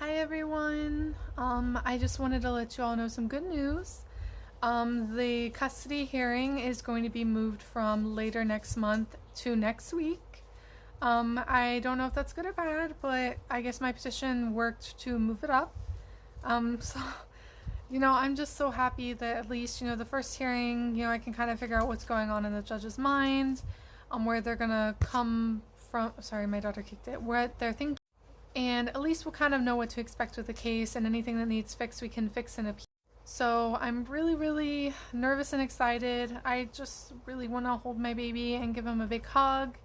Hi everyone. I just wanted to let you all know some good news. The custody hearing is going to be moved from later next month to next week. I don't know if that's good or bad, but I guess my petition worked to move it up. So, I'm just so happy that at least, the first hearing, I can kind of figure out what's going on in the judge's mind, where they're gonna come from. Sorry, my daughter kicked it. What they're thinking. And at least we'll kind of know what to expect with the case, and anything that needs fixed we can fix in appeal. So I'm really, really nervous and excited. I just really want to hold my baby and give him a big hug.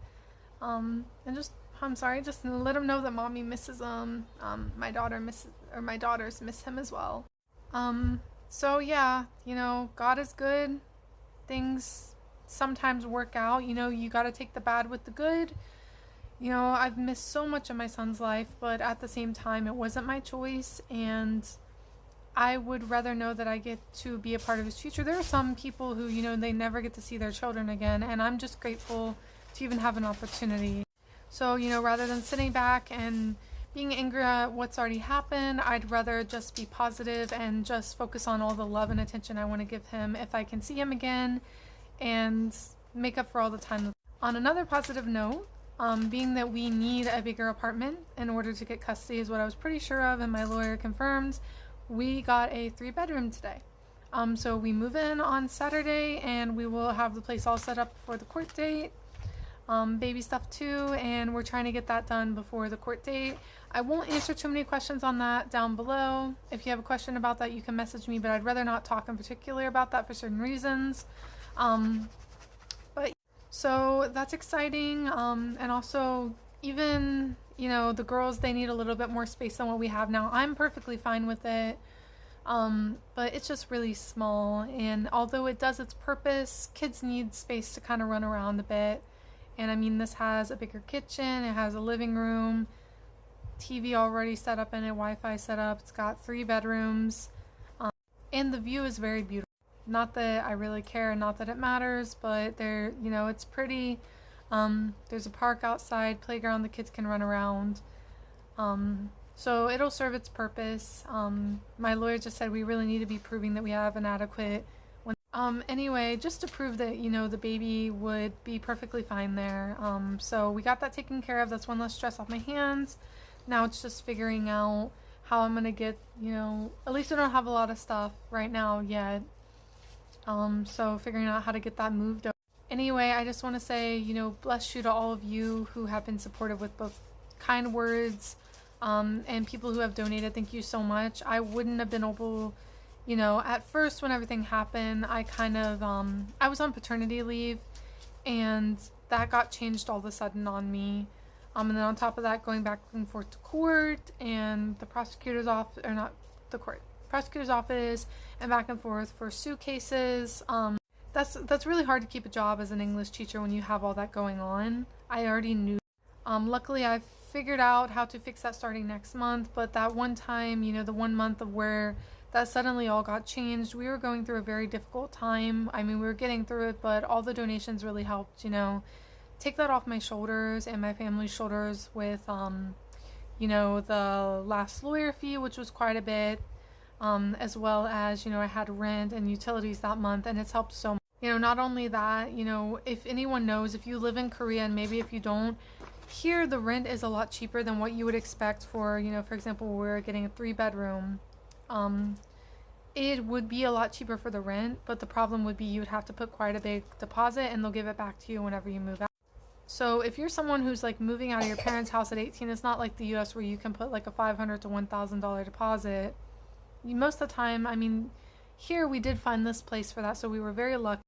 And just let him know that mommy misses him. My daughters miss him as well. So yeah, God is good. Things sometimes work out. You got to take the bad with the good. I've missed so much of my son's life, but at the same time, it wasn't my choice, and I would rather know that I get to be a part of his future. There are some people who, they never get to see their children again, and I'm just grateful to even have an opportunity. So, rather than sitting back and being angry at what's already happened, I'd rather just be positive and just focus on all the love and attention I want to give him if I can see him again and make up for all the time. On another positive note, being that we need a bigger apartment in order to get custody is what I was pretty sure of, and my lawyer confirmed. We got a 3-bedroom today. So we move in on Saturday, and we will have the place all set up for the court date. Baby stuff too, and we're trying to get that done before the court date. I won't answer too many questions on that down below. If you have a question about that, you can message me, but I'd rather not talk in particular about that for certain reasons. So that's exciting, and also even, the girls, they need a little bit more space than what we have now. I'm perfectly fine with it, but it's just really small, and although it does its purpose, kids need space to kind of run around a bit. And I mean, this has a bigger kitchen, it has a living room, TV already set up in it, Wi-Fi set up, it's got 3 bedrooms, and the view is very beautiful. Not that I really care, not that it matters, but it's pretty. There's a park outside, playground, the kids can run around. So it'll serve its purpose. My lawyer just said we really need to be proving that we have an adequate one. Anyway, just to prove that, the baby would be perfectly fine there. So we got that taken care of. That's one less stress off my hands. Now it's just figuring out how I'm gonna get, at least I don't have a lot of stuff right now yet. So figuring out how to get that moved over. Anyway, I just want to say, bless you to all of you who have been supportive with both kind words, and people who have donated. Thank you so much. I wouldn't have been able, at first when everything happened, I kind of, I was on paternity leave, and that got changed all of a sudden on me. And then on top of that, going back and forth to court, and the prosecutor's office, or not the court, prosecutor's office, and back and forth for suitcases. That's really hard to keep a job as an English teacher when you have all that going on. I already knew. Luckily I've figured out how to fix that starting next month, but that one time, the 1 month of where that suddenly all got changed, we were going through a very difficult time. I mean, we were getting through it, but all the donations really helped, take that off my shoulders and my family's shoulders with, the last lawyer fee, which was quite a bit. As well as, I had rent and utilities that month, and it's helped so much. Not only that, if anyone knows, if you live in Korea, and maybe if you don't, here the rent is a lot cheaper than what you would expect for, for example, we're getting a 3-bedroom. It would be a lot cheaper for the rent, but the problem would be you would have to put quite a big deposit, and they'll give it back to you whenever you move out. So if you're someone who's like moving out of your parents' house at 18, it's not like the US where you can put like a $500 to $1,000 deposit. Most of the time, I mean, here we did find this place for that, so we were very lucky,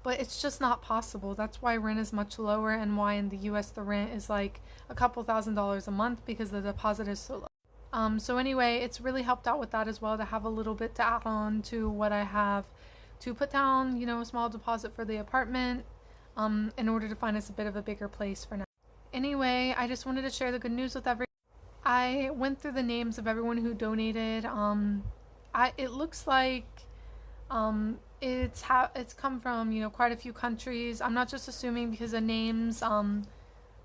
but it's just not possible. That's why rent is much lower, and why in the US the rent is like a couple $1,000s a month, because the deposit is so low. So anyway, it's really helped out with that as well, to have a little bit to add on to what I have to put down, a small deposit for the apartment, in order to find us a bit of a bigger place for now. Anyway, I just wanted to share the good news with everyone. I went through the names of everyone who donated. It looks like it's come from, quite a few countries. I'm not just assuming because of names,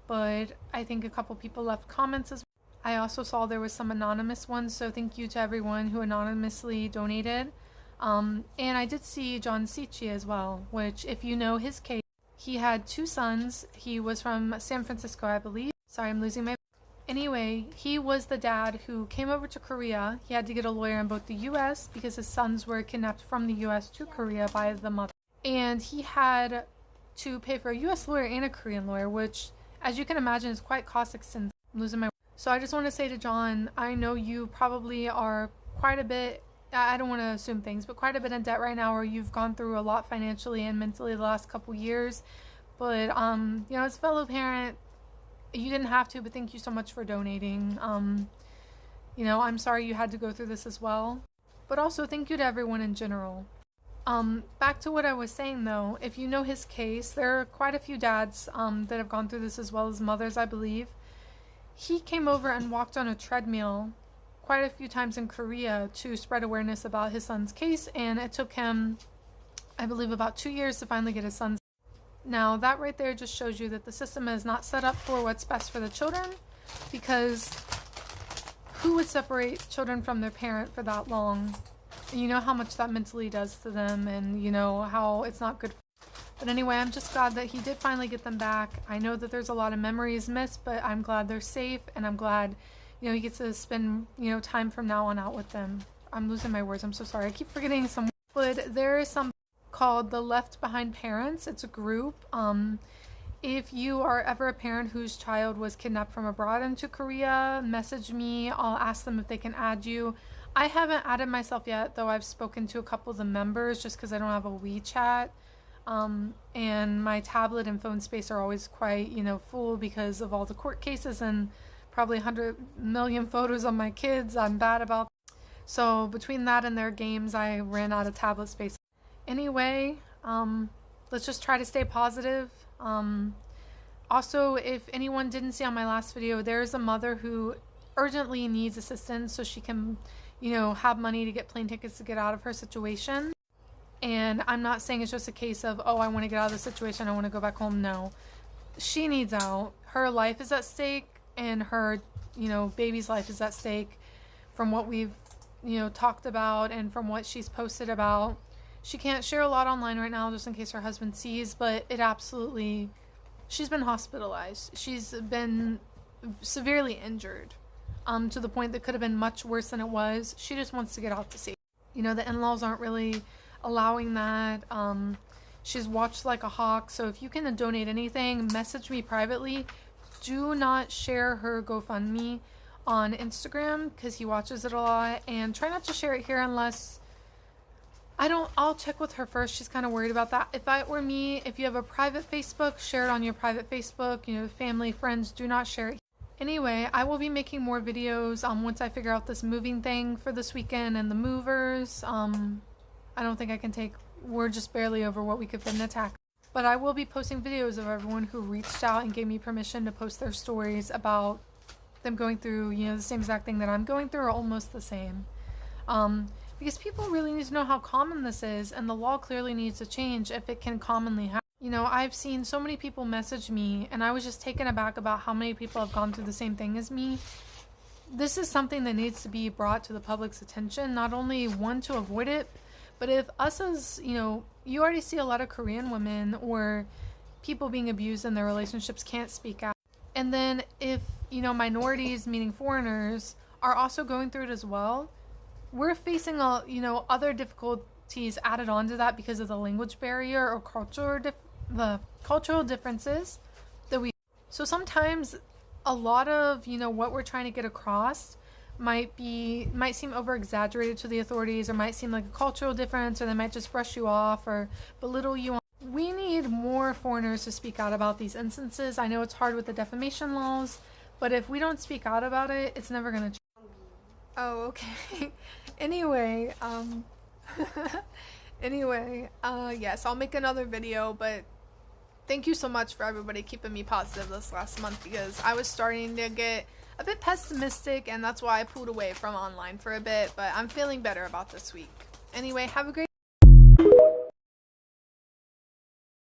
but I think a couple people left comments as well. I also saw there was some anonymous ones, so thank you to everyone who anonymously donated. And I did see John Cicci as well, which, if you know his case, he had 2 sons. He was from San Francisco, I believe. Sorry, I'm losing my... Anyway, he was the dad who came over to Korea. He had to get a lawyer in both the U.S. because his sons were kidnapped from the U.S. to Korea by the mother. And he had to pay for a U.S. lawyer and a Korean lawyer, which, as you can imagine, is quite caustic since I'm losing my... So I just want to say to John, I know you probably are quite a bit, I don't want to assume things, but quite a bit in debt right now, or you've gone through a lot financially and mentally the last couple years. But, you know, as a fellow parent, you didn't have to, but thank you so much for donating. You know, I'm sorry you had to go through this as well. But also, thank you to everyone in general. Back to what I was saying though, if you know his case, there are quite a few dads that have gone through this, as well as mothers, I believe. He came over and walked on a treadmill quite a few times in Korea to spread awareness about his son's case, and it took him, I believe, about 2 years to finally get his son. Now that right there just shows you that the system is not set up for what's best for the children, because who would separate children from their parent for that long? You know how much that mentally does to them, and you know how it's not good. But anyway, I'm just glad that he did finally get them back. I know that there's a lot of memories missed, but I'm glad they're safe, and I'm glad, you know, he gets to spend, you know, time from now on out with them. I'm losing my words. I'm so sorry. I keep forgetting some. But there is some called the Left Behind Parents. It's a group. If you are ever a parent whose child was kidnapped from abroad into Korea, message me. I'll ask them if they can add you. I haven't added myself yet, though I've spoken to a couple of the members just because I don't have a WeChat. And my tablet and phone space are always quite, you know, full because of all the court cases and probably 100 million photos of my kids. I'm bad about that. So between that and their games, I ran out of tablet space. Anyway, let's just try to stay positive. Also, if anyone didn't see on my last video, there's a mother who urgently needs assistance so she can, you know, have money to get plane tickets to get out of her situation. And I'm not saying it's just a case of, oh, I want to get out of the situation, I want to go back home. No, she needs out. Her life is at stake, and her, you know, baby's life is at stake from what we've, you know, talked about and from what she's posted about. She can't share a lot online right now just in case her husband sees, but it absolutely, she's been hospitalized. She's been severely injured, to the point that could have been much worse than it was. She just wants to get out to safety. You know, the in-laws aren't really allowing that. She's watched like a hawk. So if you can donate anything, message me privately. Do not share her GoFundMe on Instagram because he watches it a lot, and try not to share it here unless I'll check with her first. She's kind of worried about that. If it were me, if you have a private Facebook, share it on your private Facebook. You know, family, friends, do not share it. Anyway, I will be making more videos once I figure out this moving thing for this weekend and the movers. I don't think I can take, we're just barely over what we could fit in a tax. But I will be posting videos of everyone who reached out and gave me permission to post their stories about them going through, you know, the same exact thing that I'm going through, or almost the same. Because people really need to know how common this is, and the law clearly needs to change if it can commonly happen. You know, I've seen so many people message me, and I was just taken aback about how many people have gone through the same thing as me. This is something that needs to be brought to the public's attention, not only one, to avoid it, but if us as, you know, you already see a lot of Korean women or people being abused in their relationships can't speak out. And then if, you know, minorities, meaning foreigners, are also going through it as well, we're facing, you know, other difficulties added onto that because of the language barrier or the cultural differences that we. So sometimes a lot of, you know, what we're trying to get across might seem over exaggerated to the authorities, or might seem like a cultural difference, or they might just brush you off or belittle you. We need more foreigners to speak out about these instances. I know it's hard with the defamation laws, but if we don't speak out about it, it's never going to change. Oh, okay. Anyway, yes, I'll make another video, but thank you so much for everybody keeping me positive this last month, because I was starting to get a bit pessimistic, and that's why I pulled away from online for a bit, but I'm feeling better about this week. Anyway, have a great